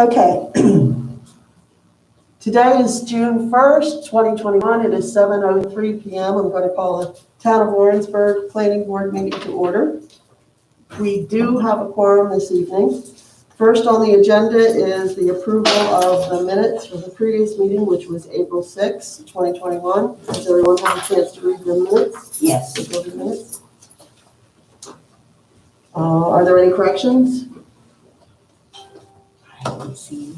Okay. Today is June 1st, 2021. It is 7:03 p.m. I'm going to call the Town of Warrensburg Planning Board meeting to order. We do have a quorum this evening. First on the agenda is the approval of the minutes from the previous meeting, which was April 6th, 2021. Has everyone had a chance to read the minutes? Yes. The minutes? Are there any corrections? I don't see.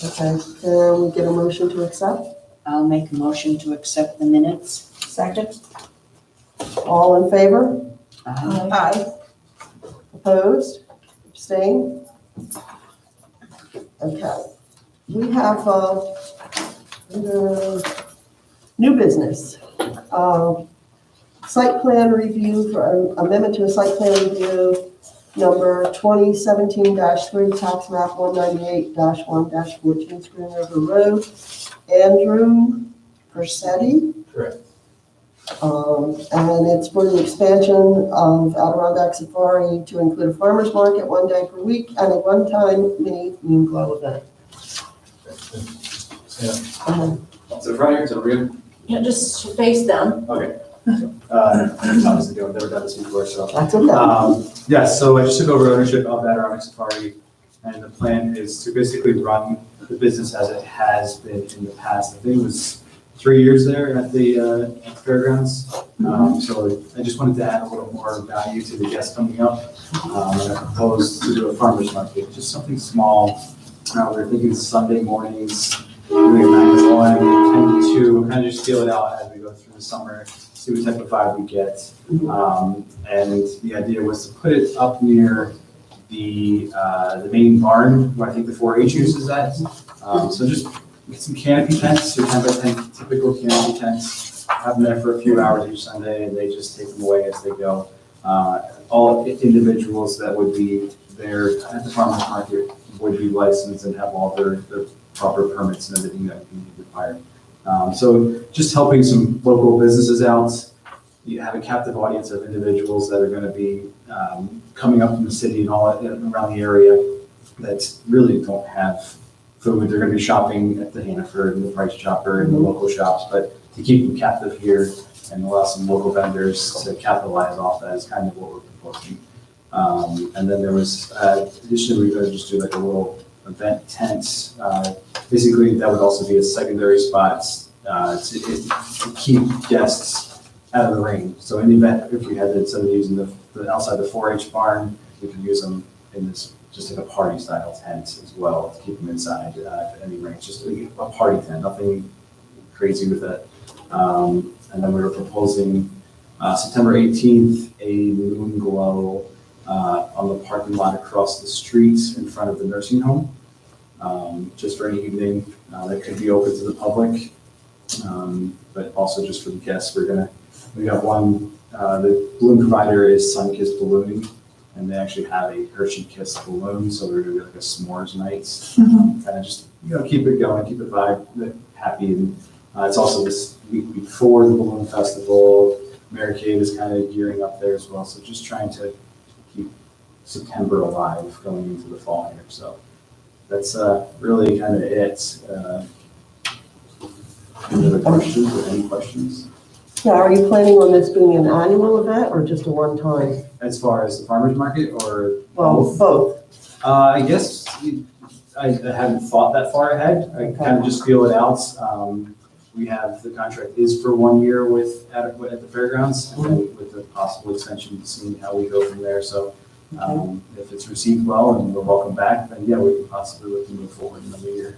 Okay, can we get a motion to accept? I'll make a motion to accept the minutes. Second. All in favor? Aye. Opposed? Abstained? Okay. We have new business. Site plan review for amendment to a site plan review number 2017-3, tax map 198-1-14 Screen River Road. Andrew Persetti. Correct. And it's for the expansion of Adirondack Safari to include a farmer's market 1 day per week and a one-time mini moon glow event. So front here, so real. Yeah, just face them. Okay. Obviously, I've never done this before, so. That's okay. Yeah, so I just took over ownership of Adirondack Safari, and the plan is to basically run the business as it has been in the past. I think it was 3 years there at the fairgrounds. So I just wanted to add a little more value to the guests coming up. And I proposed to do a farmer's market, just something small. We're thinking Sunday mornings, doing 9 to 1, 10 to 2, kind of just feel it out as we go through the summer, see what type of vibe we get. And the idea was to put it up near the main barn where I think the 4-H uses at. So just get some canopy tents, so kind of a typical canopy tents, have them there for a few hours each Sunday, and they just take them away as they go. All individuals that would be there at the farmer's market would be licensed and have all their proper permits and everything that we require. So just helping some local businesses out. You have a captive audience of individuals that are going to be coming up from the city and all around the area that really don't have food. They're going to be shopping at the Hannaford and the Price Chopper and the local shops, but to keep them captive here and allow some local vendors to capitalize off that is kind of what we're proposing. And then there was, additionally, we're going to just do like a little event tent. Basically, that would also be a secondary spot to keep guests out of the rain. So in the event, if we had to, instead of using the outside the 4-H barn, we could use them in this, just like a party style tent as well to keep them inside any rain. Just a party tent, nothing crazy with it. And then we were proposing September 18th, a moon glow on the parking lot across the street in front of the nursing home. Just for an evening that could be open to the public, but also just for the guests. We got one, the balloon provider is Sunkissed Ballooning, and they actually have a Hershey Kiss balloon, so we're gonna do like a s'mores night. Kind of just, keep it going, keep the vibe happy. And it's also this week before the balloon festival. Mary Kay is kind of gearing up there as well, so just trying to keep September alive going into the fall here. So that's really kind of it. Any other questions or any questions? Yeah, are you planning on this being an annual event or just a one-time? As far as the farmer's market or? Well, both. I guess I haven't thought that far ahead. I kind of just feel it out. We have, the contract is for 1 year with at the fairgrounds, and then with the possible extension, seeing how we go from there. So if it's received well and we're welcome back, then yeah, we can possibly look to move forward another year.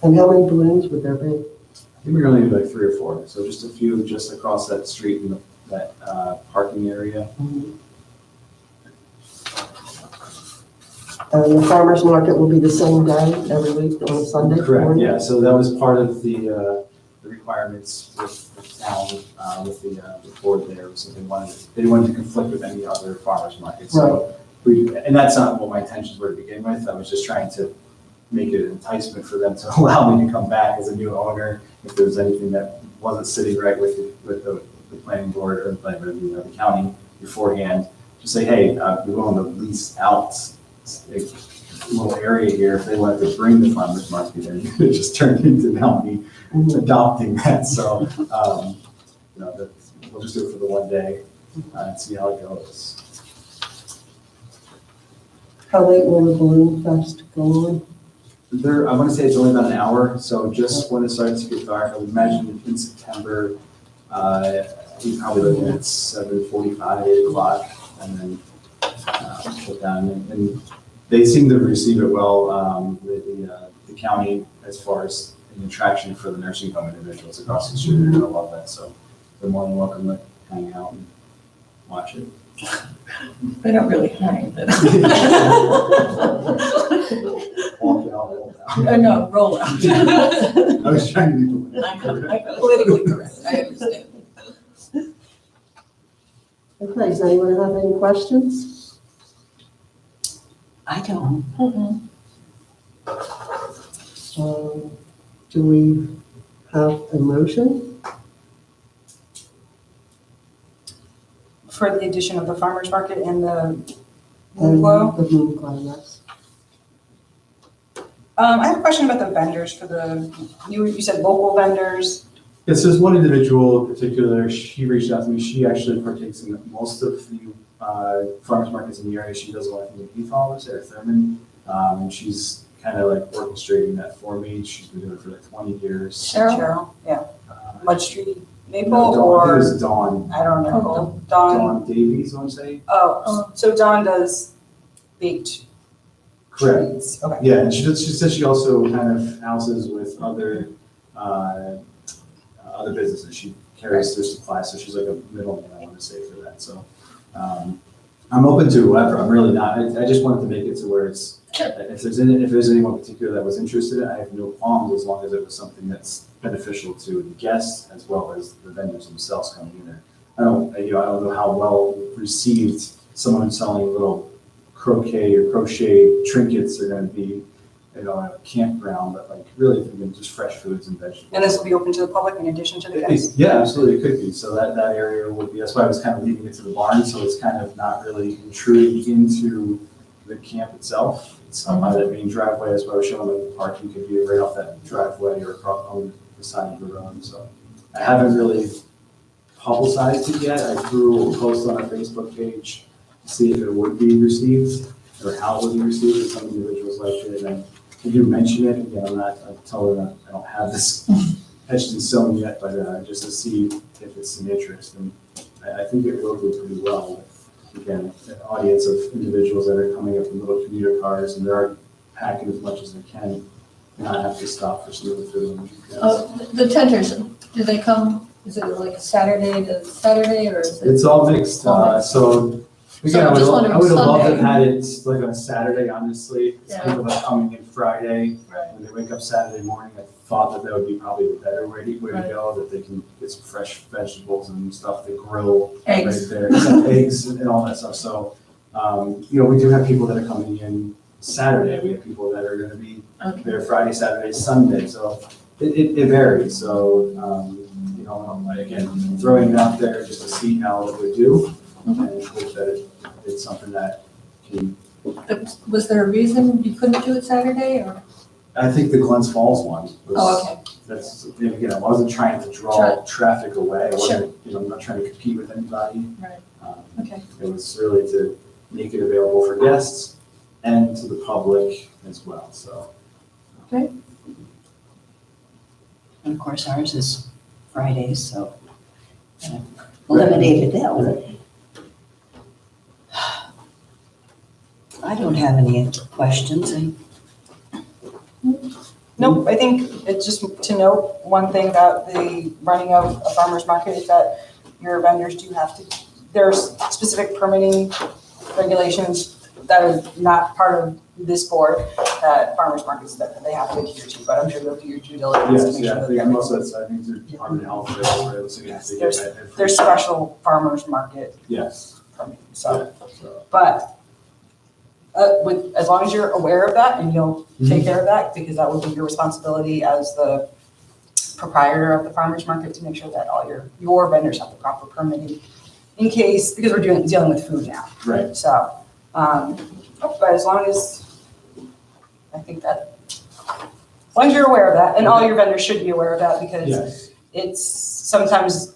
And how many balloons would there be? I think we're going to do like 3 or 4. So just a few just across that street in that parking area. And the farmer's market will be the same day every week on Sunday? Correct, morning? yeah. So that was part of the requirements with the town, with the board there. So they didn't want to conflict with any other farmer's market. So and that's not what my intentions were to begin with. I was just trying to make it an enticement for them to allow me to come back as a new owner if there was anything that wasn't sitting right with the planning board or the county beforehand. Just say, hey, we're willing to lease out little area here, if they wanted to bring the farmer's market in, it just turned into now me adopting that, so, we'll just do it for the one day, and see how it goes. How late will the balloon fest go on? There, I want to say it's only about an hour, so just when it starts to get dark, I would imagine in September, you're probably looking at 7:45, 8 o'clock, and then shut down. And they seem to receive it well, the county, as far as an attraction for the nursing home individuals across the street. They're gonna love that, so they're more than welcome to hang out and watch it. They don't really hang, but. Walk out, roll out. No, roll out. I was trying to be I'm polite. politically correct, I understand. Okay, does anyone have any questions? I don't. Do we have a motion? For the addition of the farmer's market and the And moon glow. The moon glow, yes. I have a question about the vendors for you said local vendors. Yes, there's one individual in particular, she reached out to me, she actually partakes in most of the farmers markets in the area. She does a lot in Ethol, or Thurman, and she's kind of like orchestrating that for me. She's been doing it for like 20 years. Cheryl, yeah. Mud Street Maple No, Dawn, I think it or, was Dawn. I don't know, Dawn. Dawn Davies, I want to say. Oh, so Dawn does baked Correct. treats. Okay. Yeah, and she says she also kind of houses with other businesses. She carries their supplies, so she's like a middleman, I want to say, for that. So I'm open to whoever. I'm really not. I just wanted to make it to where it's, if there's anyone particular that was interested in it, I have no qualms as long as it was something that's beneficial to the guests as well as the vendors themselves coming in there. I don't know how well received someone selling little croquet or crochet trinkets are going to be, at a campground, but like really thinking just fresh foods and vegetables. And this will be open to the public in addition to the guests? Yeah, absolutely, it could be. So that area would be, that's why I was kind of leaving it to the barn, so it's kind of not really intruding into the camp itself. It's up by that main driveway, that's why I was showing the parking could be right off that driveway or across on the side of the road. So I haven't really publicized it yet. I threw a post on our Facebook page to see if it would be received or how it would be received, and some individuals liked it. And I do mention it, again, I tell them that I don't have this etched in stone yet, but just to see if it's an interest. And I think it will do pretty well with, again, an audience of individuals that are coming up in little commuter cars, and they're packing as much as they can, and not have to stop for some of the food. The tenters, do they come, is it like Saturday to Saturday, or is it? It's all mixed, All mixed. so, So again, I'm just wondering I would have loved to Sunday. have had it like on a Saturday, honestly. It's Yeah. people that are coming in Friday, Right. when they wake up Saturday morning, I thought that would be probably the better way to Right. go, that they can get some fresh vegetables and stuff to grill Eggs. right there. Some eggs and all that stuff, so, we do have people that are coming in Saturday, we have people that are gonna be Okay. there Friday, Saturday, Sunday, so it varies, so, again, throwing it out there just to see how it would do, and hope that it's something that can, Was there a reason you couldn't do it Saturday, or? I think the Glens Falls one was. Oh, okay. That's, again, I wasn't trying to draw traffic away, I wasn't, I'm not trying to compete with anybody. Right. Um, Okay. It was really to make it available for guests and to the public as well, so. And of course, ours is Fridays, so eliminated that one. I don't have any questions. Nope, I think it's just to note, one thing about the running of a farmer's market is that your vendors do have to, there's specific permitting regulations that are not part of this board, that farmer's markets that they have to adhere to, but I'm sure you'll do your due diligence to Yes, make yeah, sure I that think they're. most of it's, I think through Department of Health, right, looking at to get that. There's special farmer's market Yes. permitting, so, Yeah, so. but as long as you're aware of that and you'll take care of that, because that would be your responsibility as the proprietor of the farmer's market to make sure that all your vendors have the proper permitting in case, because we're dealing with food now. Right. So But as long as, I think that, as long as you're aware of that, and all your vendors should be aware of that, because Yes. it's sometimes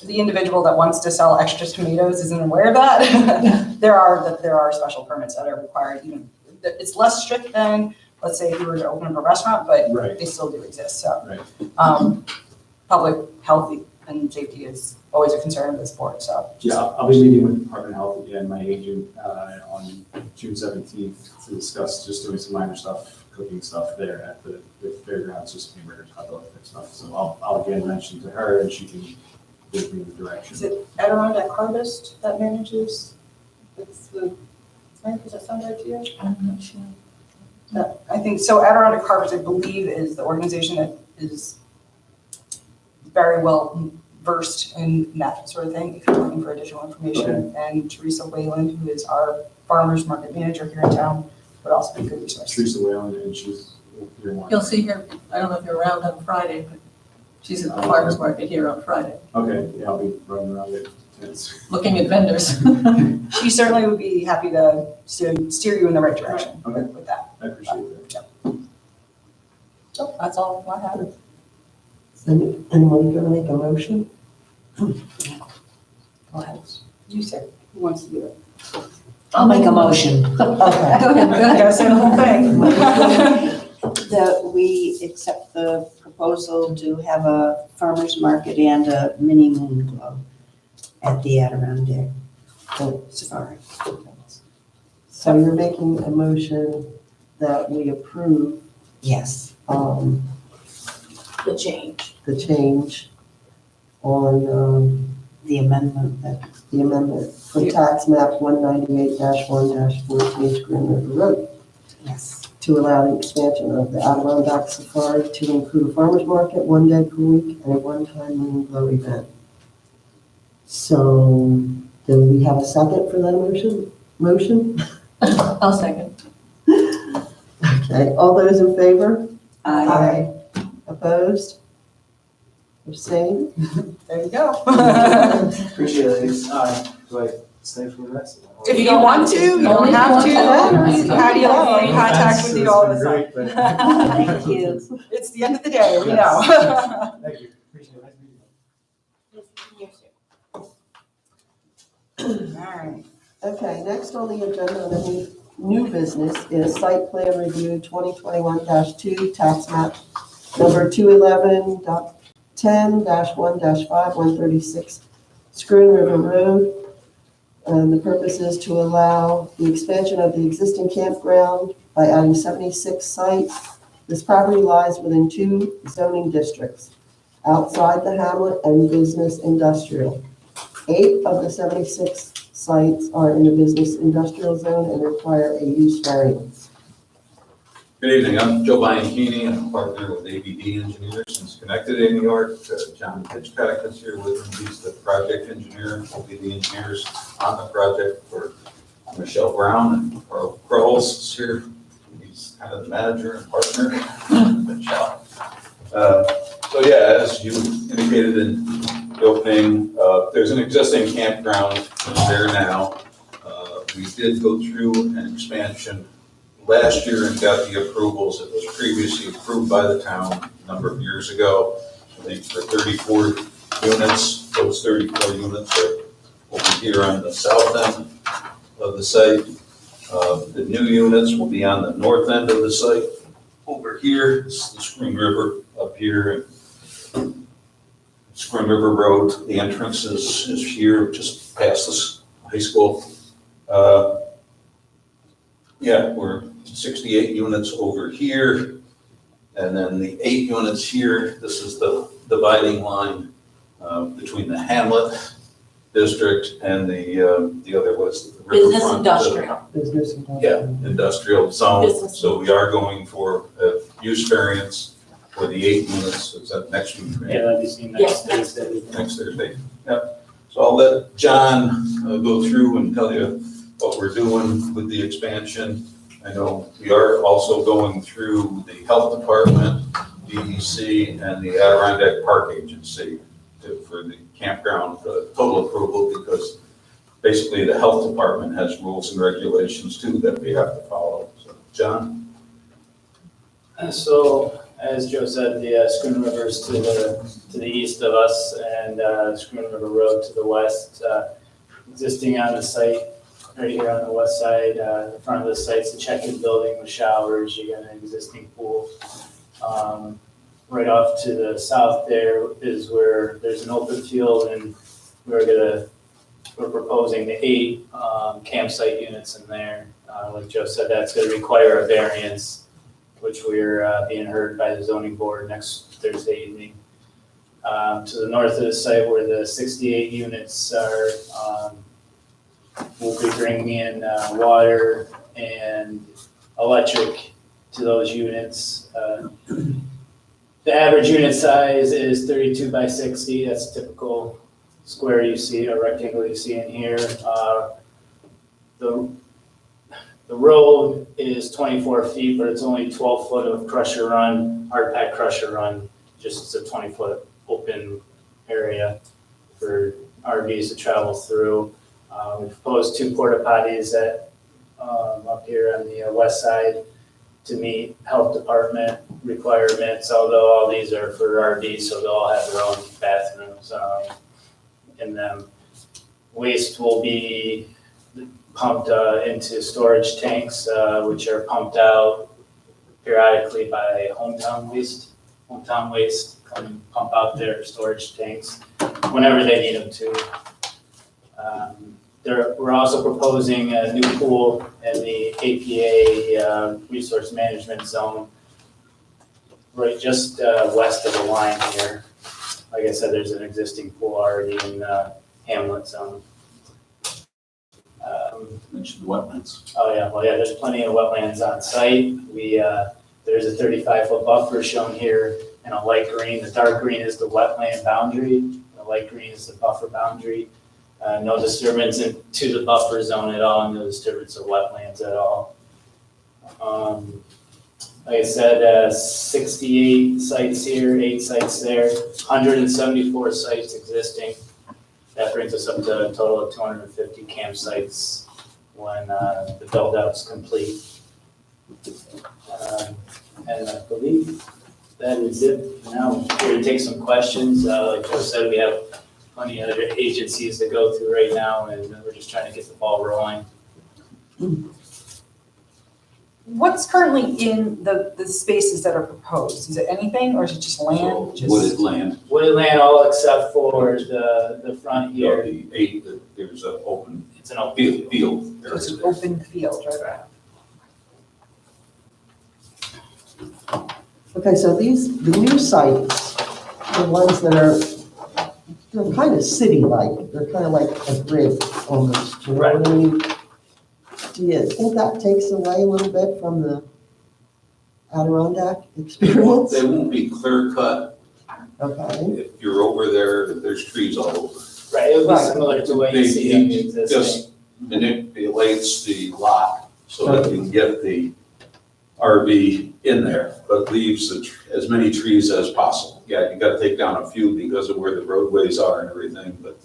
the individual that wants to sell extra tomatoes isn't aware of that. There are special permits that are required, even, it's less strict than, let's say, if you were to open up a restaurant, but Right. they still do exist, so. Right. Public health and safety is always a concern of this board, so. Yeah, I'll be meeting with Department of Health again, my agent, on June 17th to discuss just doing some minor stuff, cooking stuff there at the fairgrounds, just hamburgers, hot dogs, and stuff. So I'll again mention to her and she can give me the direction. Is it Adirondack Harvest that manages? It's the, does that sound right to you? I'm not sure. I think, so Adirondack Harvest, I believe, is the organization that is very well versed in that sort of thing, if you're looking for additional information. And Teresa Wayland, who is our farmer's market manager here in town, would also be a good resource. Teresa Whalen, and she's here one. You'll see her, I don't know if you're around on Friday, but she's at the farmer's market here on Friday, Okay, yeah, I'll be running around it. It's- looking at vendors. She certainly would be happy to steer you in the right direction Okay. with that. I appreciate that. So that's all I have. Anyone gonna make a motion? Go ahead. You said, who wants to do it? I'll make a motion Okay. Go ahead, go I ahead. gotta say the whole thing. that we accept the proposal to have a farmer's market and a mini moon glow at the Adirondack Safari. So you're making a motion that we approve, Yes, The change. the change on, the amendment that, the amendment for tax map 198-1-14 Green River Road yes, to allow the expansion of the Adirondack Safari to include a farmer's market 1 day per week and a one-time moon and glow event. So, do we have a second for that motion? I'll second. Okay, all those in favor? I, Opposed? Abstained? There you go. Appreciate it. Do I stay for the rest of it? If you don't want to, you don't have to. Patty will be in contact with you all the time. thank you. It's the end of the day, we know. Thank you, appreciate it. Nice meeting you. All right. Okay, next on the agenda, the new business is site plan review 2021-2, tax map number 211.10-1-5-136 Screw River Road. And the purpose is to allow the expansion of the existing campground by adding 76 sites. This property lies within 2 zoning districts, outside the hamlet and business industrial. 8 of the 76 sites are in the business industrial zone and require a use variance. Good evening, I'm Joe Bianchini, I'm a partner with ABD Engineers in Schenectady, New York. John Hitchcock is here with me, he's the project engineer, will be the engineers on the project for Michelle Brown, and Carl Crowells is here, he's kind of the manager and partner, Michelle. So yeah, as you indicated in the opening, there's an existing campground there now. We did go through an expansion last year and got the approvals. It was previously approved by the town a number of years ago. I think for 34 units, those 34 units are over here on the south end of the site. The new units will be on the north end of the site. Over here, it's the Scream River up here. Scream River Road, the entrance is here, just past this high school. Yeah, we're 68 units over here, and then the 8 units here. This is the dividing line between the Hamlet district and the other was the Business riverfront. industrial. Business industrial. Yeah, industrial zone. Business. So we are going for a use variance for the 8 units. Is that next week? right? Yeah, that'd be seen Yes, next Thursday. Next Thursday. Yep. So I'll let John go through and tell you what we're doing with the expansion. I know we are also going through the health department, DEC, and the Adirondack Park Agency for the campground total approval, because basically the health department has rules and regulations too that we have to follow. So, John? So, as Joe said, the Schooner River is to the east of us, and Schooner River Road to the west. Existing on the site, right here on the west side, in front of the site's the check-in building with showers. You got an existing pool. Right off to the south there is where there's an open field, and we're proposing the 8 campsite units in there. Like Joe said, that's gonna require a variance, which we're being heard by the zoning board next Thursday evening. To the north of the site where the 68 units are, we'll be bringing in water and electric to those units. The average unit size is 32 by 60. That's a typical square you see, a rectangle you see in here. The road is 24 feet, but it's only 12 foot of crusher run, hard pack crusher run. Just it's a 20-foot open area for RVs to travel through. We proposed 2 porta potties up here on the west side to meet health department requirements, although all these are for RVs, so they'll all have their own bathrooms in them. Waste will be pumped into storage tanks, which are pumped out periodically by hometown waste. Hometown waste come and pump out their storage tanks whenever they need them to. We're also proposing a new pool in the APA resource management zone, right just west of the line here. Like I said, there's an existing pool already in the Hamlet zone. Mentioned wetlands. Oh yeah, well yeah, there's plenty of wetlands on site. There's a 35-foot buffer shown here in a light green. The dark green is the wetland boundary. The light green is the buffer boundary. No disturbance into the buffer zone at all, no disturbance of wetlands at all. Like I said, 68 sites here, 8 sites there, 174 sites existing. That brings us up to a total of 250 campsites when the build out's complete. And I believe that is it. Now, we're here to take some questions. Like Joe said, we have plenty of other agencies to go through right now, and we're just trying to get the ball rolling. What's currently in the spaces that are proposed? Is it anything, or is it just land? So wooded land. Wooded land, all except for the front You know, here. the 8, there's an open It's an open field. So it's an open field, right? Okay, so the new sites, the ones that are, they're kind of city-like, they're kind of like a grid almost, you know what I mean? Do you think that takes away a little bit from the Adirondack experience? They won't be clear cut. Okay, If you're over there, there's trees all over. Right, it would be Right. similar to what you see in the He existing. just manipulates the lot so that you can get the RV in there, but leaves as many trees as possible. Yeah, you gotta take down a few because of where the roadways are and everything, but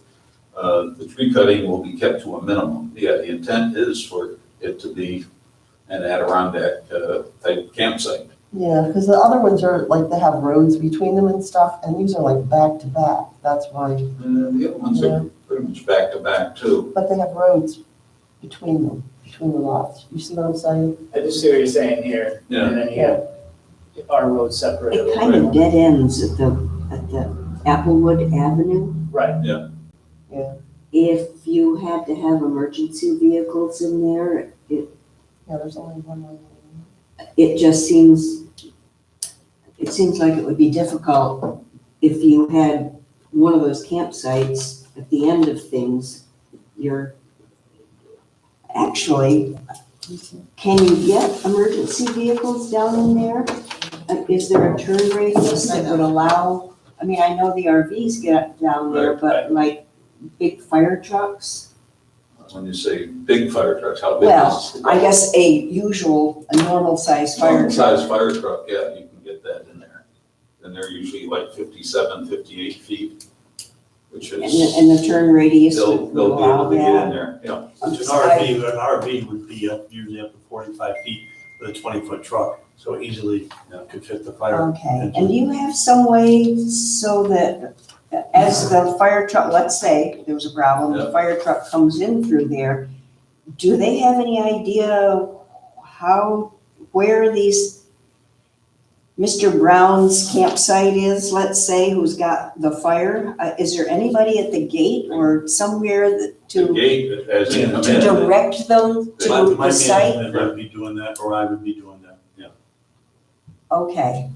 the tree cutting will be kept to a minimum. Yeah, the intent is for it to be an Adirondack type campsite. yeah, because the other ones are like, they have roads between them and stuff, and these are like back to back, that's why, And the other ones are pretty much back to back too. but they have roads between them, between the lots. You see what I'm saying? I just see what you're saying here. Yeah. And then you have our road separated. It kind of dead ends at the Applewood Avenue. Right, If you had to have emergency vehicles in there, Yeah, there's only one way. it just seems like it would be difficult if you had one of those campsites at the end of things. Can you get emergency vehicles down in there? Is there a turn radius that would allow, I mean, I know the RVs get down there, but like big fire trucks? When you say big fire trucks, how big Well, is? I guess a normal size fire truck. Size fire truck, yeah, you can get that in there. And they're usually like 57, 58 feet. which And is, and the turn radius they'll would be able allow to get in that? there, yeah. Which an RV would be usually up to 45 feet with a 20-foot truck, so easily could fit the fire. Okay, and do you have some way so that as the fire truck, let's say there was a problem, the Yeah. fire truck comes in through there, do they have any idea where these Mr. Brown's campsite is, let's say, who's got the fire? Is there anybody at the gate or somewhere The to gate, as in, come to in, direct them to My the site? management would be doing that, or I would be doing that. Okay,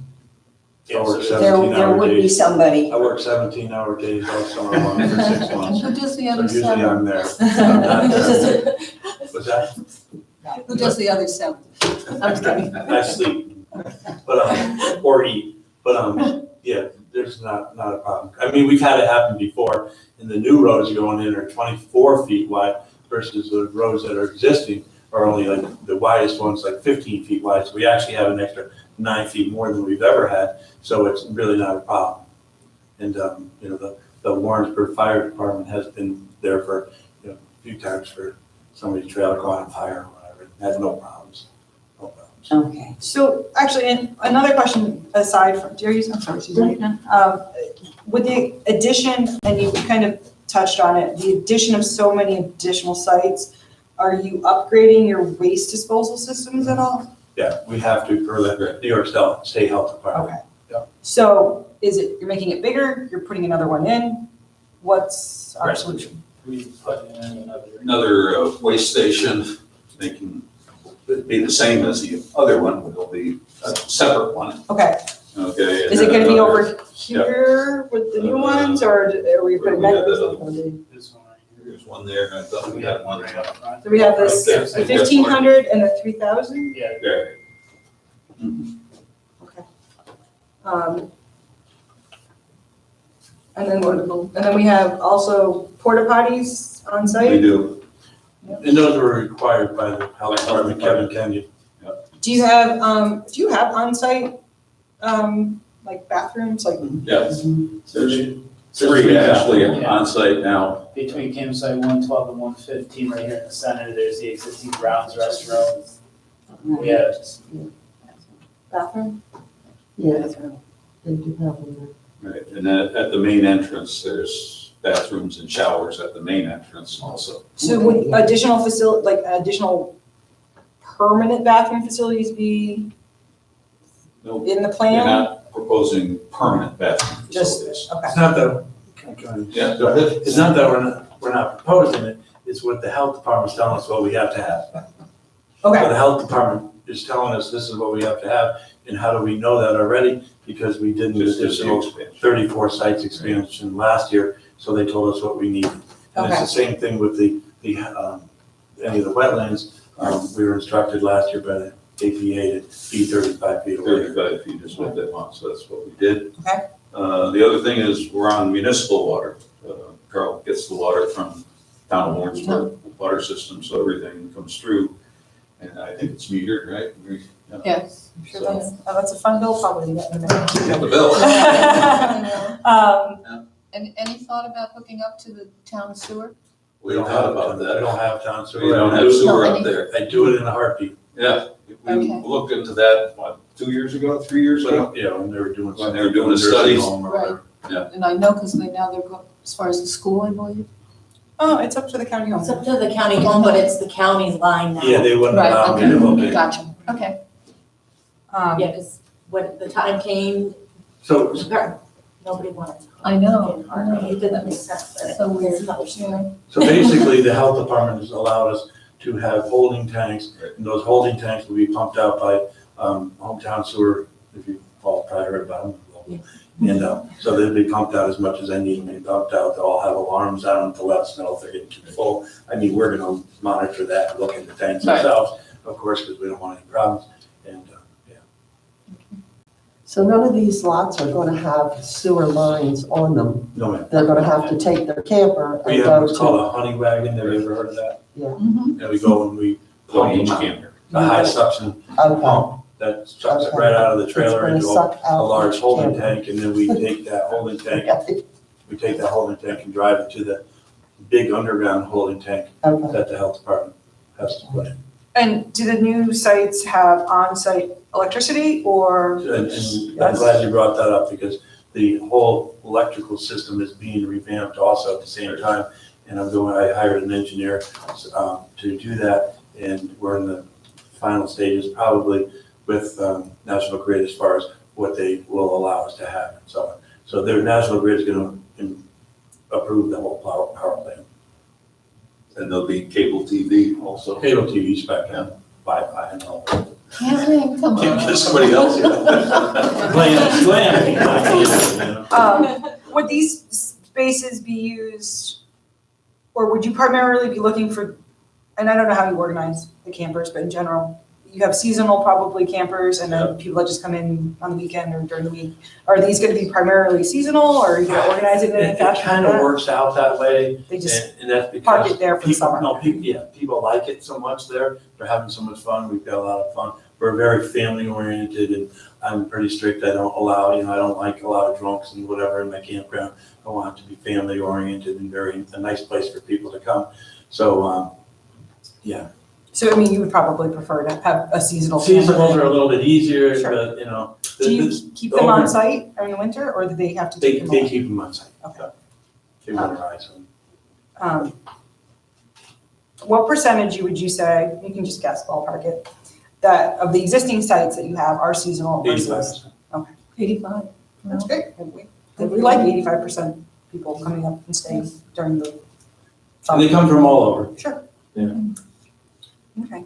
I work there 17-hour would be days. somebody. I work 17-hour days all summer long for 6 And months. who does the So other usually 7? I'm there. I'm not there. What's that? Who does the other 7? I'm just kidding. I sleep, but, or eat, but, yeah, there's not a problem. I mean, we've had it happen before, and the new roads going in are 24 feet wide versus the roads that are existing are only like, the widest one's like 15 feet wide, so we actually have an extra 9 feet more than we've ever had, so it's really not a problem. And, the Warrensburg Fire Department has been there for, a few times for somebody's trailer caught on fire or whatever, had no problems, no problems. Okay. So actually, and another question aside from, I'm sorry, Susan. With the addition, and you kind of touched on it, the addition of so many additional sites, are you upgrading your waste disposal systems at all? Yeah, we have to per the New York State Health Department. Okay. Yeah. So is it, you're making it bigger, you're putting another one in? What's our Right. solution? We put in another. another waste station, making, it'd be the same as the other one, but it'll be a separate one, Okay, okay? and is it then gonna be another- over here with the new ones, or are we putting Where we that? have the- This one right here. There's one there, and I thought we had one. right up front. So we have this, Right there. the 1,500 and the 3,000? Yeah, There. And then we have also porta potties on We site? do. And those were required by the Health Department, Kevin Kenyon. Do you have on-site, like bathrooms, like? Yes, there's So three actually Yeah. on site now. between campsite 112 and 115, right here in the center, there's the existing Brown's restaurant. We have Bathroom? Yeah, they do have them Right, and then at the main entrance, there's bathrooms and showers at the main entrance also. So would additional permanent bathroom facilities be No, in the we're plan? not proposing permanent bathroom Just, facilities. okay, It's not that, Yeah, go ahead. it's not that we're not proposing it, it's what the Health Department's telling us what we have to have. So okay, the Health Department is telling us this is what we have to have, and how do we know that already? Because we did an Just the additional expansion. 34 sites expansion last year, so they told us what we needed. And it's Okay. the same thing with any of the wetlands. We were instructed last year by the APA to be 35 feet away. 35 feet is what they want, so that's what we did. Okay. The other thing is we're on municipal water. Carl gets the water from town of Warrensburg water system, so everything comes through. And I think it's metered, right? Yes. sure that's a fun bill probably to get in there. Get the bill. And any thought about hooking up to the town sewer? We don't have about We that. don't have town sewer. We don't have sewer up there. I do it in a heartbeat. Yeah, we Okay. looked into that, what, 2 years ago, 3 years ago? Yeah, when they were doing. When they were doing the nursing studies. home or whatever. And I know because now they're going, as far as the school, I believe. Oh, it's up to the county It's home. up to the county home, but it's the county's line now. Yeah, they wouldn't Right, allow me to hook it. Gotcha, okay. Yeah, because when the time came, So, nobody wanted to. I know, I know, it didn't make sense. but So weird. it's another story. Yeah. so basically, the health department has allowed us to have holding tanks, and those holding tanks will be pumped out by hometown sewer, if you've all probably heard about them. And so they'll be pumped out as much as I need them to be pumped out. They'll all have alarms on them to let us know if they're getting too full. I mean, we're gonna monitor that and look at the tanks Right. ourselves, of course, because we don't want any problems. And, So none of these lots are gonna have sewer lines on them. no, man. They're gonna have to take their camper We and have go what's called to. a honey wagon. Have you ever heard of that? Mhm. And we go and we go On each from camper. a high suction Okay. pump that sucks it Okay. right out of the It's trailer gonna into suck a out large each holding camper. tank, and then we take that holding tank, Okay. we take that holding tank and drive it to the big underground holding tank Okay. that the health department has to put in. And do the new sites have on-site electricity or? And I'm glad you brought that up, because the whole electrical system is being revamped also at the same time. And I hired an engineer to do that, and we're in the final stages, probably with National Grid, as far as what they will allow us to have and so on. So their National Grid is gonna approve the whole power plant. And there'll be cable TV also. Cable TV spec, Wi-Fi and all. Can't win, come Can't on. get somebody else here. Would these spaces be used, or would you primarily be looking for, and I don't know how you organize the campers, but in general, you have seasonal probably campers and then people that just come in on the weekend or during the week. Are these gonna be primarily seasonal, or are you gonna organize it in a It fashion kind like of that? works out that way, They just and that's because. park it there for the people- summer. No, people like it so much there, they're having so much fun, we've got a lot of fun. We're very family oriented, and I'm pretty strict, I don't allow, I don't like a lot of drunks and whatever in my campground. I want it to be family oriented and a nice place for people to come. So, yeah. So, I mean, you would probably prefer to have a seasonal camper. Seasonals are a little bit easier, Sure. but, Do you keep them on site during the winter, or do they have to They take them off? keep them on site. Okay. They winterize them. What percentage would you say, you can just guess, ballpark it, that of the existing sites that you have are seasonal versus? 85%. 85. That's great. We like 85% people coming up and staying during the And summer. they come from all over. Sure. Yeah. Okay.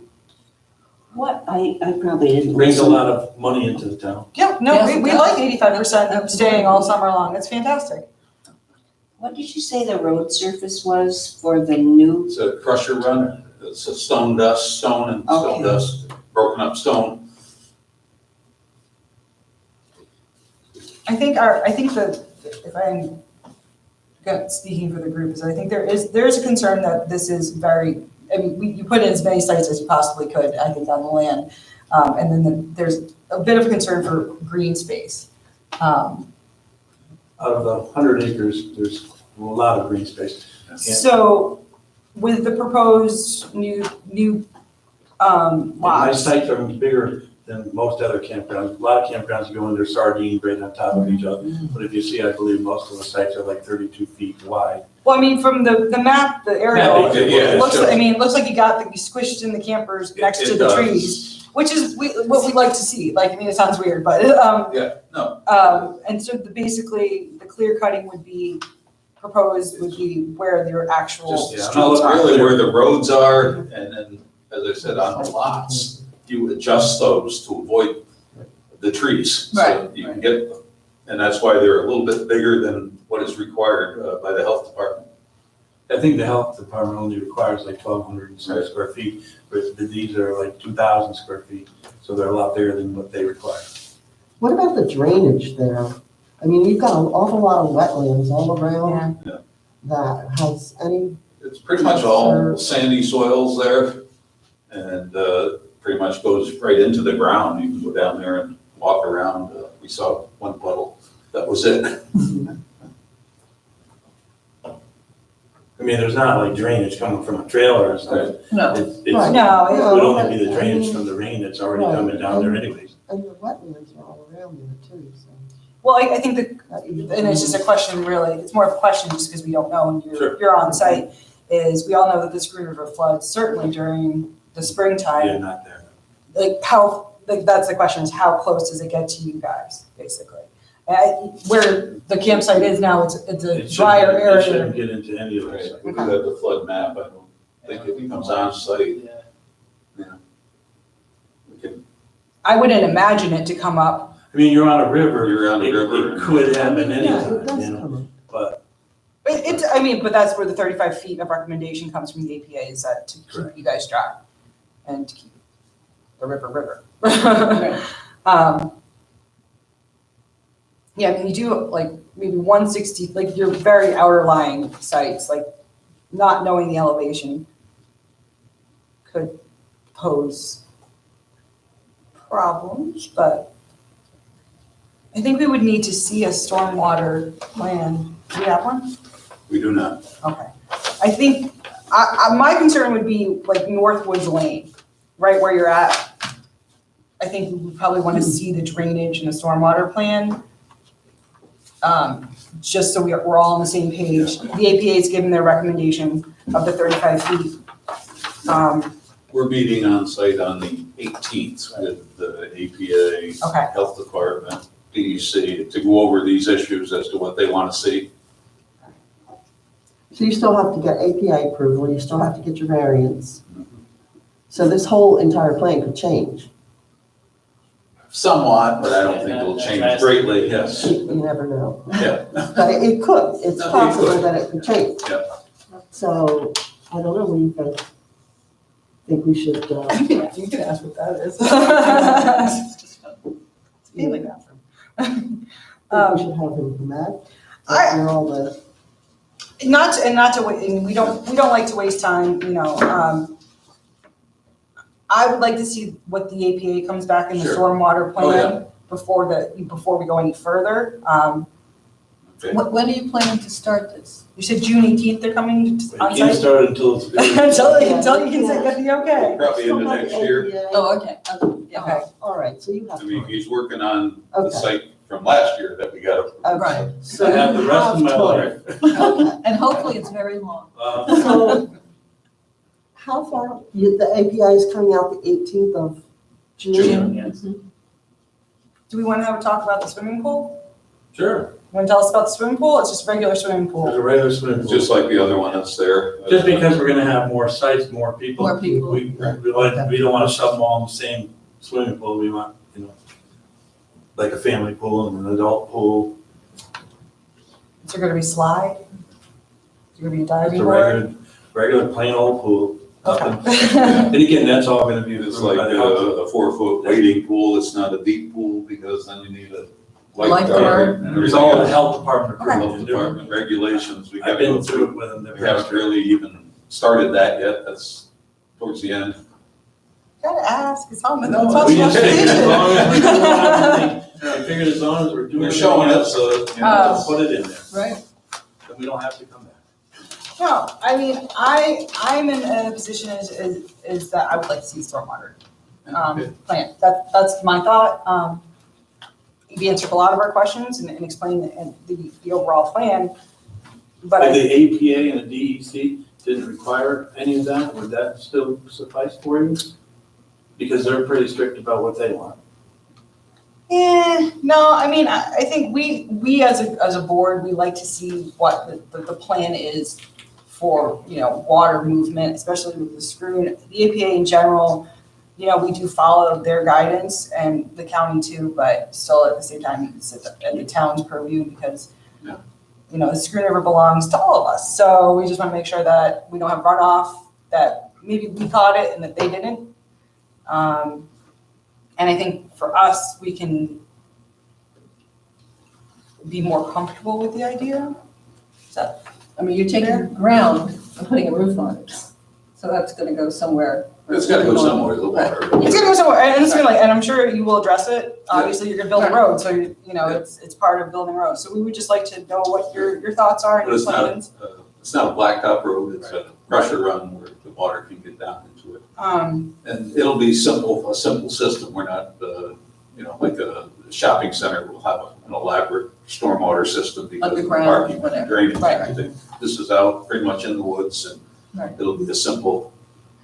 What, I probably didn't. Brings a listen. lot of money into the town. Yeah, no, Yes, we it like does. 85% of staying all summer long. That's fantastic. What did you say the road surface was for the new? It's a crusher run, it's a stone and stone Okay. dust, broken up stone. I think that, if I'm speaking for the group, is I think there is a concern that this is very, I mean, you put in as many sites as you possibly could, I think, on the land. And then there's a bit of concern for green space. Out of the 100 acres, there's a lot of green space. So with the proposed new My lots, sites are bigger than most other campgrounds. A lot of campgrounds go in, they're sardine right on top of each other. But if you see, I believe most of the sites are like 32 feet wide. well, I mean, from the map, the aerial, Yeah, it looks, so- like, I mean, it looks like you squished in the campers next to It the does. trees, which is what we like to see. Like, I mean, it sounds weird, but, Yeah, no, and so basically, the clear cutting would be proposed would be where your actual just Yeah, streets are. really where the roads are, and then, as I said, on the lots, you adjust those to avoid the trees. So Right, you can get, and that's why they're a little bit bigger than what is required by the health department. I think the health department only requires like 1,200 and some square feet, but these are like 2,000 square feet. So they're a lot bigger than what they require. What about the drainage there? I mean, you've got an awful lot of wetlands all around Yeah. that. Has any, It's pretty much all sandy soils there, and pretty much goes right into the ground. You can go down there and walk around. We saw one puddle, that was it. I mean, there's not like drainage coming from a trailer or something. No. It Right. No, would No, only be the I drainage mean- from the rain that's already Right. coming down there anyways. and the wetlands are all around there too, so. well, I think and it's just a question really, it's more of a question just because we don't know and Sure. you're on site, is we all know that the Screw River floods certainly during the springtime. Yeah, not there. That's the question, is how close does it get to you guys, basically? Where the campsite is now, it's a It shouldn't- drier It area. shouldn't get into any of Right, this. we do have the flood map, I don't think it becomes on site. Yeah. We can, I wouldn't imagine it to come up, I mean, you're on a river. You're on a It- river. It could happen Yeah, it anytime, does you know, come up. but but that's where the 35 feet of recommendation comes from the APA, is that to keep Correct. you guys dry and to keep the river. Yeah, I mean, you do like maybe 160, like your very outer lying sites, like not knowing the elevation could pose problems, but I think we would need to see a stormwater plan Do we have one? We do not. Okay. I think, my concern would be like Northwoods Lane, right where you're at. I think we would probably want to see the drainage and the stormwater plan. Just so we're all on the same page. The APA has given their recommendation of the 35 feet. We're meeting on site on the 18th with the APA, Okay. Health Department, DEC, to go over these issues as to what they want to see. So you still have to get API approval, you still have to get your variance. So this whole entire plan could change. Somewhat, but I don't think it'll change greatly, yes. You never know. Yeah. But it could, it's No, it possible could. that it could change. Yeah. So, I don't know, what do you guys think we should, You can ask what that is. It's family bathroom. think we should have him come back? I- After all the, Not to wait, and we don't like to waste time, you know, I would like to see what the APA comes back in the Sure. stormwater Oh, yeah. plan before we go any further. Okay. When are you planning to start this? You said June 18th they're coming You on can't site? start until it's. Until you can say, get the okay. Probably into Still have next the year. APA. Oh, okay, yeah. Okay. All right, so you have. I mean, time. he's working on the Okay. site from last year that we got approved. Okay. Right. So I have the you rest of my time. life. Okay. And hopefully it's very long. So, how far, the API is coming out the 18th of June? June, yes. Do we want to have a talk about the swimming pool? Sure, You want to tell us about the swimming pool? It's just a regular swimming there's pool. a regular swimming pool. Just like the other one that's there. Just because we're gonna have more sites, more people. More people. We don't wanna shove them all in the same swimming pool, we want, like a family pool and an adult pool. Is there going to be slide? Is there going to be a It's diving a board? regular plain old pool. Nothing. Okay. And again, that's all gonna be It's approved like by the health. a 4-foot wading pool. It's not a deep pool because then you need a lifeguard Lifeguard. and There's everything all the else. health department Okay. Health approved. Department regulations. We I've haven't been gone through it with them. We haven't really even started that yet. That's towards the end. Gotta ask, it's on the, No, it's on we the just figured as long as we don't have application. anything, I figured as long as we're doing. We're showing it, so, you know, Let's put it in there, Right. then we don't have to come back. No, I mean, I'm in a position is that I would like to see stormwater plan. That's my thought. You've answered a lot of our questions and explained the overall plan. But If I, the APA and the DEC didn't require any of that, would that still suffice for you? Because they're pretty strict about what they want. no, I mean, I think we as a board, we like to see what the plan is for, water movement, especially with the screw. The APA in general, we do follow their guidance and the county too, but still at the same time, you can sit at the town's purview because, Yeah. the Screw River belongs to all of us. So we just want to make sure that we don't have runoff, that maybe we caught it and that they didn't. And I think for us, we can be more comfortable with the idea. Is that I mean, you're taking ground and putting a roof on it. So that's gonna go somewhere. It's gotta go somewhere, the water. It's gonna go somewhere, and it's gonna and I'm sure you will address it. Obviously, you're gonna build a road, so it's part of building a road. So we would just like to know what your thoughts are and But your plans. it's not a blacktop road. It's a pressure run where the water can get down into it. And it'll be a simple system. We're not, like a shopping center will have an elaborate stormwater system because of the Underground, parking whatever. and drainage and Right. everything. This is out pretty much in the woods and Right. it'll be a simple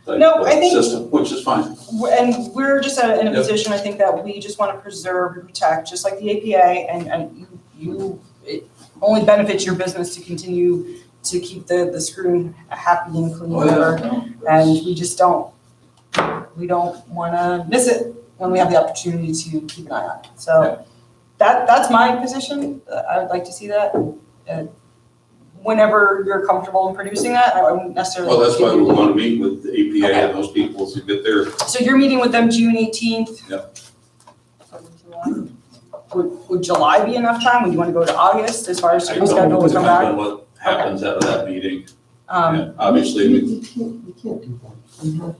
type No, of I think- system, which is fine. And we're just in a Yep. position, I think, that we just want to preserve and protect, just like the APA, and it only benefits your business to continue to keep the screw happy and clean. And we just don't want to miss it when we have the opportunity to keep an eye on it. So that's my position. I would like to see that. Whenever you're comfortable in producing that, I wouldn't necessarily. Well, that's why we give you- want to meet with the APA and those people to get their, So you're meeting with them June 18th? Yep. Would July be enough time? Would you want to go to August as far as I your don't schedule know, to come depends back? on what happens out of that meeting. Um, Yeah, Obviously, we You can't do that.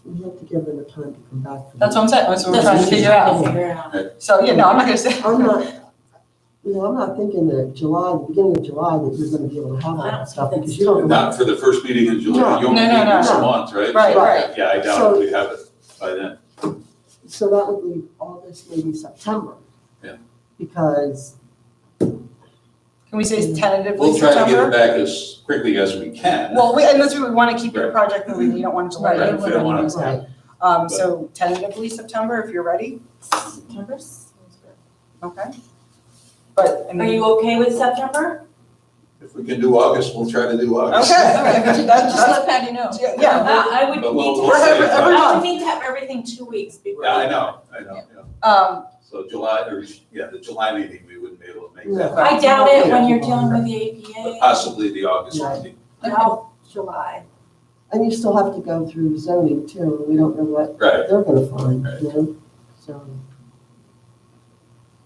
We have to give them a time to come back. That's what I'm saying, that's what we're trying to figure out. So, no, I'm not gonna say. I'm not, I'm not thinking that the beginning of July, that you're gonna be able to have all I don't that stuff, think because you don't know. Not for the first meeting in July, you only No, no, meet once no. a month, right? Right, So, right. Yeah, I doubt So- we'd have it by then. So that would leave August, maybe September. Yeah. Because, Can we say tentatively We'll try to get it September? back as quickly as we can. Well, unless we want to keep your project moving, you don't want to delay Right, it. we for don't any want reason. right, So tentatively September, if you're ready, September sounds good. okay? But, I Are mean, you okay with September? If we can do August, we'll try to do August. okay, Just that's, let Patty know. yeah, I would But need we'll- to we'll have, see. month. I would need to have everything 2 weeks before. Yeah, I know, yeah. um, So July, the July meeting, we wouldn't be able to make that. I doubt it when you're dealing with the But APA. possibly the August Yeah. meeting. Now, July. and you still have to go through zoning too, and we don't know what Right. they're gonna find, Right. you know? So,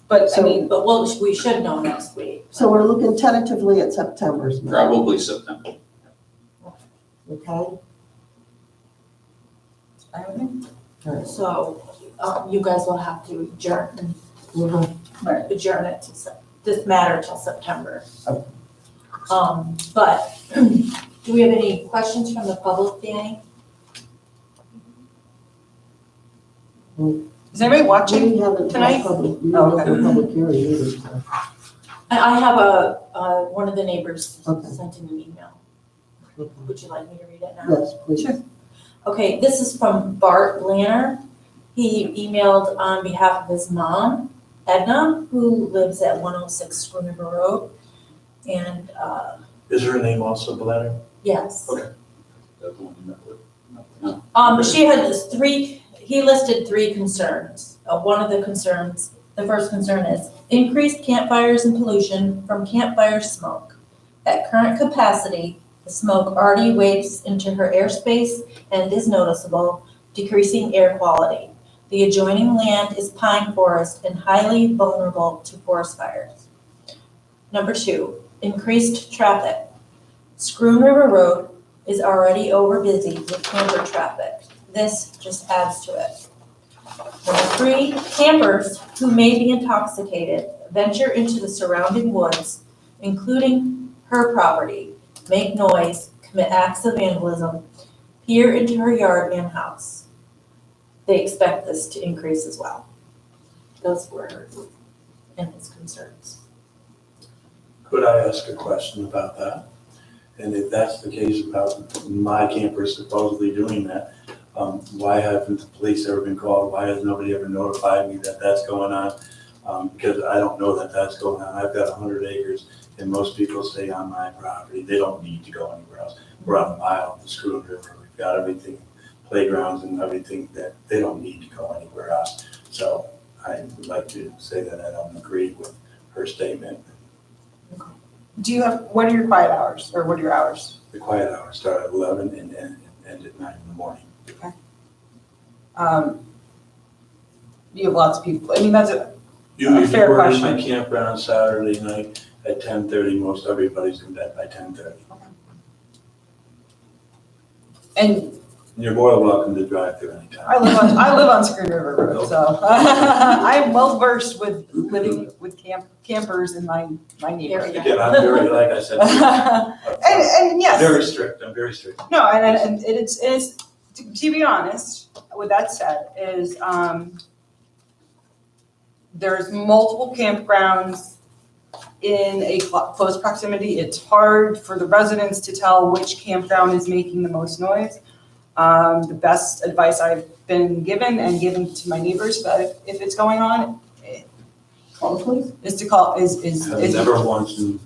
but I mean, But we should know next week. so we're looking tentatively at September's meeting, Probably September. okay? I don't know. So, you guys will have to adjourn Mhm. it to this matter till September. Okay. But, do we have any questions from the public, Danny? Is anybody watching? We haven't tonight? had public, we Oh, didn't have a public hearing either, so. I have one of the neighbors Okay. sent in an email. Okay. Would you like me to read it now? Yes, please. Sure. Okay, this is from Bart Lanner. He emailed on behalf of his mom, Edna, who lives at 106 Screw River Road. And, Is her name also Bladder? yes. Okay. That's the one you met with. No. She had he listed 3 concerns. One of the concerns, the first concern is increased campfires and pollution from campfire smoke. At current capacity, the smoke already wafts into her airspace and is noticeable, decreasing air quality. The adjoining land is pine forest and highly vulnerable to forest fires. Number 2, increased traffic. Screw River Road is already over busy with camper traffic. This just adds to it. Number 3, campers who may be intoxicated venture into the surrounding woods, including her property, make noise, commit acts of vandalism, peer into her yard and house. They expect this to increase as well. Those were her and his concerns. Could I ask a question about that? And if that's the case about my camper supposedly doing that, why haven't the police ever been called? Why has nobody ever notified me that that's going on? Because I don't know that that's going on. I've got 100 acres and most people stay on my property. They don't need to go anywhere else. We're on a mile of the Screw River. We've got everything, playgrounds and everything that they don't need to go anywhere else. So I would like to say that I don't agree with her statement. What are your quiet hours, or what are your hours? The quiet hours start at 11 and end at 9 in the morning. You have lots of people, I mean, that's a, If fair you were in my question. campground Saturday night at 10:30, most everybody's in bed by 10:30. and And you're more than welcome to drive through anytime. I live on Screw River Road, so I'm well versed with living with campers in my neighborhood. Again, I'm very, like I said, And yes. very strict, I'm very strict. No, and it is, to be honest, with that said, is, there's multiple campgrounds in a close proximity. It's hard for the residents to tell which campground is making the most noise. The best advice I've been given and given to my neighbors that if it's going on, Call the police? is to call, is. I've never once, in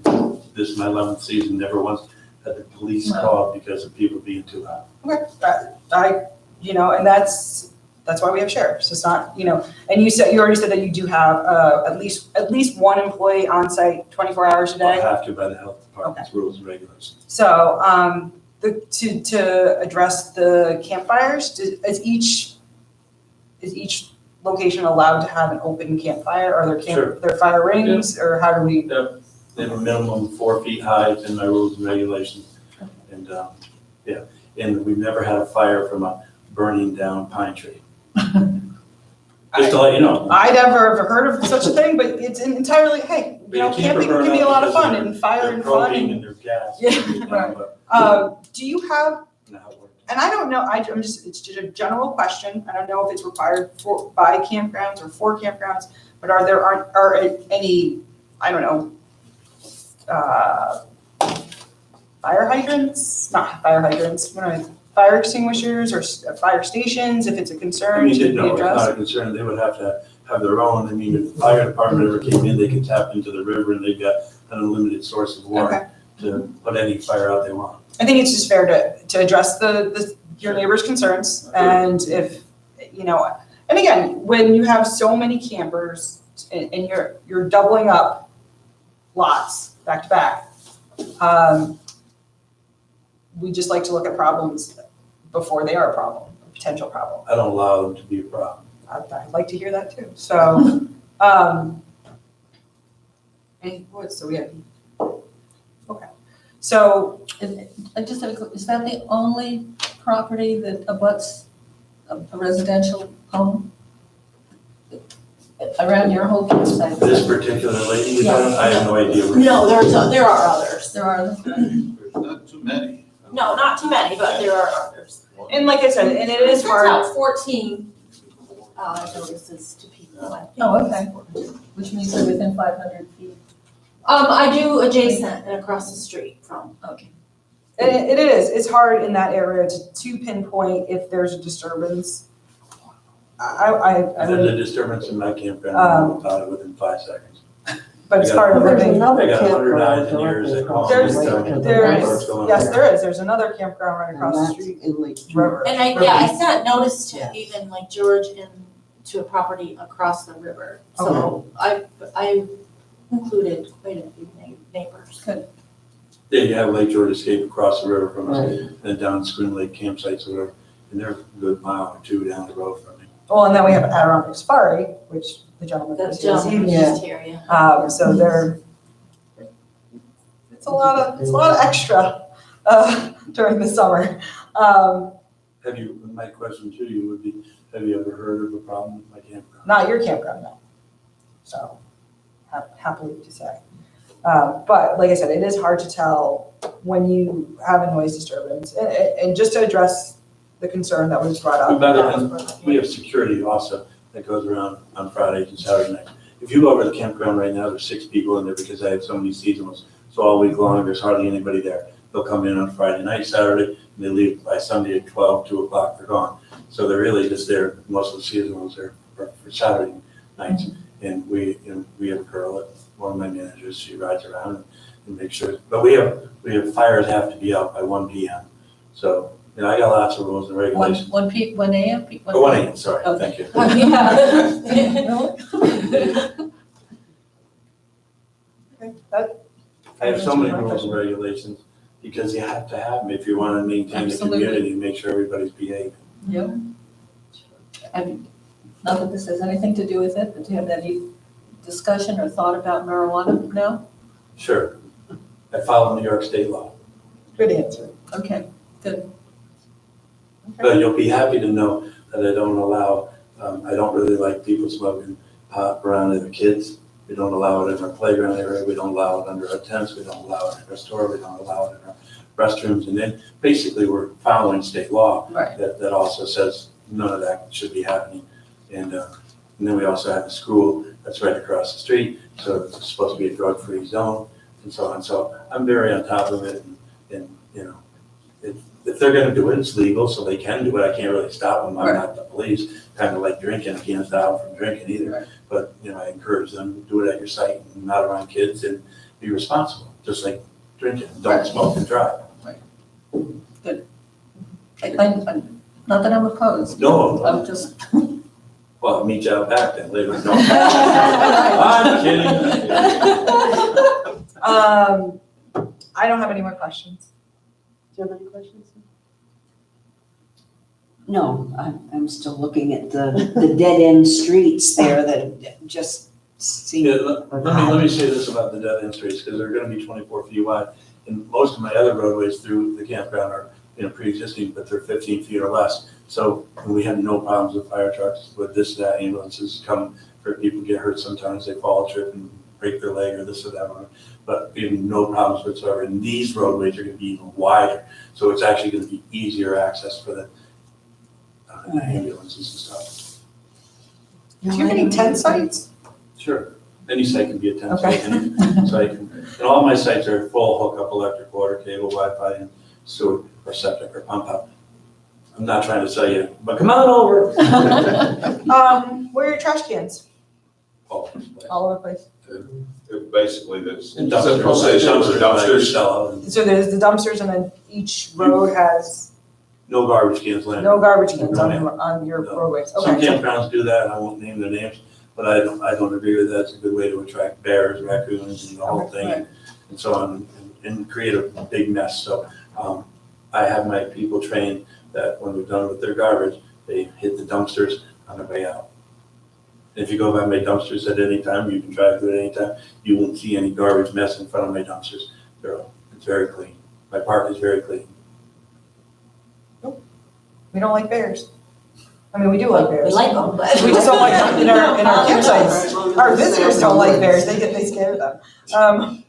this is my 11th season, never once had the police called because of people being too loud. Okay, and that's why we have sheriffs. It's not, and you already said that you do have at least one employee on site 24 hours a I day. have to by the health department's rules and regulations. So, to address the campfires, is each location allowed to have an open campfire? Are Sure. there fire rings, or how do we? They have a minimum 4 feet high, it's in my rules and regulations. And, and we've never had a fire from a burning down pine tree. just to let you know. I never have heard of such a thing, but it's entirely, hey, you know, camping can be a lot of fun and fire and fun Propane and. and their gas. Yeah, you know, right. but Do you have, you know how it works. and I don't know, it's just a general question. I don't know if it's required by campgrounds or for campgrounds, but are any, I don't know, fire hydrants, not fire hydrants, what are they? Fire extinguishers or fire stations, if it's a I concern, mean, should be no, it's addressed? not a concern, they would have to have their own, I mean, if the fire department ever came in, they could tap into the river and they've got an unlimited source of water to put any fire out they want. I think it's just fair to address your neighbor's concerns, and if, you know, and again, when you have so many campers and you're doubling up lots back to back, we just like to look at problems before they are a problem, a potential problem. I don't allow them to be a problem. I'd like to hear that too, so, so we have, okay, so, I just have is that the only property that abuts a residential home? Around your whole campsite? This particular lady, I have no idea. No, there are others. There are, There's not too many. No, not too many, but there are others. and like I said, and it is Turns hard. out 14 notices to people. I think. Oh, okay. Which means they're within 500 feet. I do adjacent and across the street from. Okay. It is, it's hard in that area to pinpoint if there's a disturbance. And then the disturbance in my campground, I know about it within 5 seconds. But it's hard to There's living. another I got 100 campground eyes and ears directly that call. across There's- the lake. Yes, there is. There's another campground right across the And street. that's in Lake River. And I sent notice to even like George and to a property across the river. So I included quite a few neighbors. Yeah, you have Lake George Escape across the river from us, Right. and down Squin Lake campsites or whatever, and they're a good mile or two down the road from me. Well, and then we have Adirondack Safari, which the gentleman That's was this evening. just here, yeah. So it's a lot of extra, during the summer. My question to you would be, have you ever heard of a problem with my campground? Not your campground, no. So, happily to say. But like I said, it is hard to tell when you have a noise disturbance. And just to address the concern that was brought up. We have security also that goes around on Fridays and Saturday nights. If you go over to the campground right now, there's 6 people in there because I have so many seasonals. So all week long, there's hardly anybody there. They'll come in on Friday night, Saturday, and they leave by Sunday at 12, 2 o'clock, they're gone. So they're really just there, most of the seasonals are for Saturday nights. And we have a girl, one of my managers, she rides around and makes sure, but we have fires have to be out by 1 PM. So, I got lots of rules and regulations. 1 a.m.? 1 AM, sorry, Okay. thank you. I have so many rules and regulations because you have to have them if you want to maintain the Absolutely. community and make sure everybody's behaving. Yep. Not that this has anything to do with it, but do you have any discussion or thought about marijuana now? Sure, I follow New York state law, Good answer. Okay, good. but you'll be happy to know that I don't allow, I don't really like people smoking pot around other kids. We don't allow it in our playground area, we don't allow it under our tents, we don't allow it in our store, we don't allow it in our restrooms. And then basically we're following state law Right. that also says none of that should be happening. And then we also have a school that's right across the street, so it's supposed to be a drug-free zone and so on. So I'm very on top of it and if they're gonna do it, it's legal, so they can do it. I can't really stop them. I'm not the police. Kind of like drinking, I can't stop them from drinking either. Right. But, I encourage them to do it at your site and not around kids and be responsible, just like drinking. Don't smoke and drive. Not that I'm opposed. No, I'm just, well, I'll meet you out back then later. No. I'm kidding. I don't have any more questions. Do you have any questions? No, I'm still looking at the dead-end streets there that just seem. Yeah, let me say this about the dead end streets, because they're gonna be 24 feet wide. And most of my other roadways through the campground pre-existing, but they're 15 feet or less. So we have no problems with fire trucks, with this, that, ambulances come for people get hurt sometimes, they fall, trip and break their leg or this or that one. But we have no problems whatsoever. And these roadways are gonna be even wider, so it's actually gonna be easier access for the ambulances and stuff. Do you have any tent sites? Sure, any site can be a tent Okay. site, any site can, and all my sites are full hookup, electric, water, cable, Wi-Fi, and sewer, or septic, or pump out. I'm not trying to sell you, but come on over. Where are your trash cans? Oh, All over the place. Basically, that's. and dumpsters, sell out. So there's the dumpsters and then each road has No garbage cans landing. no garbage cans on your No. roadways. Some Okay. campgrounds do that, I won't name their names, but I don't agree with that. It's a good way to attract bears, raccoons, and the whole thing, and so on, and create a big mess. So, I have my people trained that when they're done with their garbage, they hit the dumpsters on their way out. If you go by my dumpsters at any time, you can drive through at any time, you won't see any garbage mess in front of my dumpsters. It's very clean. My park is very clean. We don't like bears. I mean, we do like bears. We like them, but. We just don't like them in our campsites. Our visitors don't like bears, they scared of them.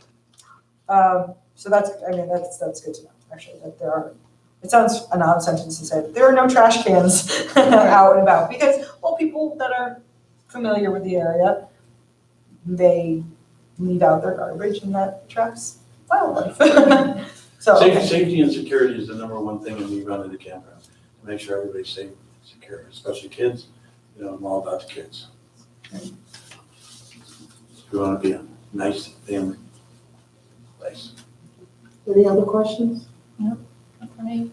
So that's good to know, actually, that there are, it sounds an odd sentence to say, but there are no trash cans out and about, because, well, people that are familiar with the area, they leave out their garbage and that attracts wildlife. So. Safety and security is the number one thing when you run into the campground, to make sure everybody's safe and secure, especially kids. I'm all about the kids. We want to be a nice family place. Any other questions? For me.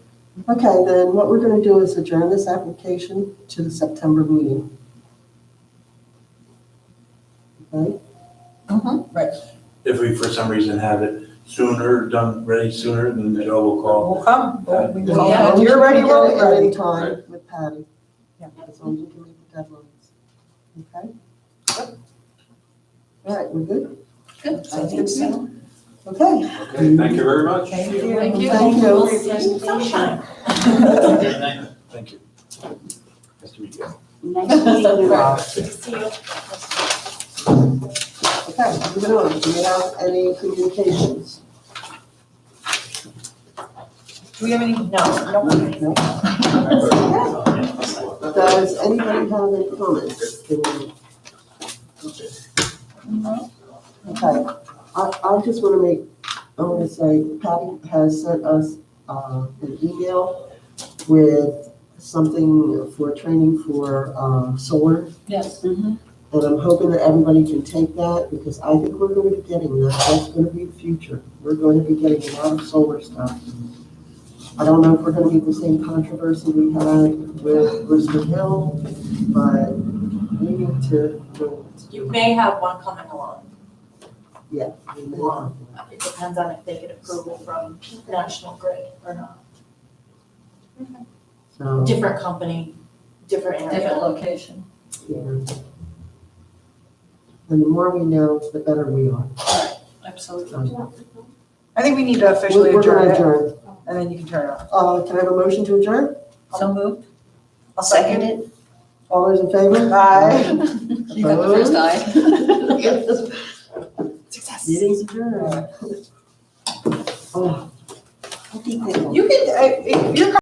Okay, then what we're gonna do is adjourn this application to the September meeting. Okay? If we, for some reason, have it sooner, ready sooner, then Joe will call. We'll come, we will, Yeah. you're ready, we'll be ready. Any time with Patty. Yeah. As long as you can meet the deadlines. Okay? All right, we're good? Good. I think so. Okay. Okay, thank you very much. Thank you. Thank you. Thank you. We'll see you sometime. Thank you. Nice to meet you. Nice meeting you all. See you. Okay, moving on. Do you have any communications? Do we have any? No. No? Does anybody have any comments? Okay, I just want to say Patty has sent us an email with something for training for solar. Yes. And I'm hoping that everybody can take that, because I think we're going to be getting that. That's going to be the future. We're going to be getting a lot of solar stuff. I don't know if we're going to be the same controversy we had with Bristol Hill, but we need to do it. You may have one coming along. Yeah. we may have to. It depends on if they get approval from National Grid or not. So, Different company, different Different area. location. yeah. And the more we know, the better we are. Absolutely. I think we need to officially We're going adjourn to it, adjourn. and then you can turn it off. Can I have a motion to adjourn? So moved. I'll second it. All those in favor? Bye. You got the first eye. Success. Meeting's adjourned. Oh. I think they will. You can, if you're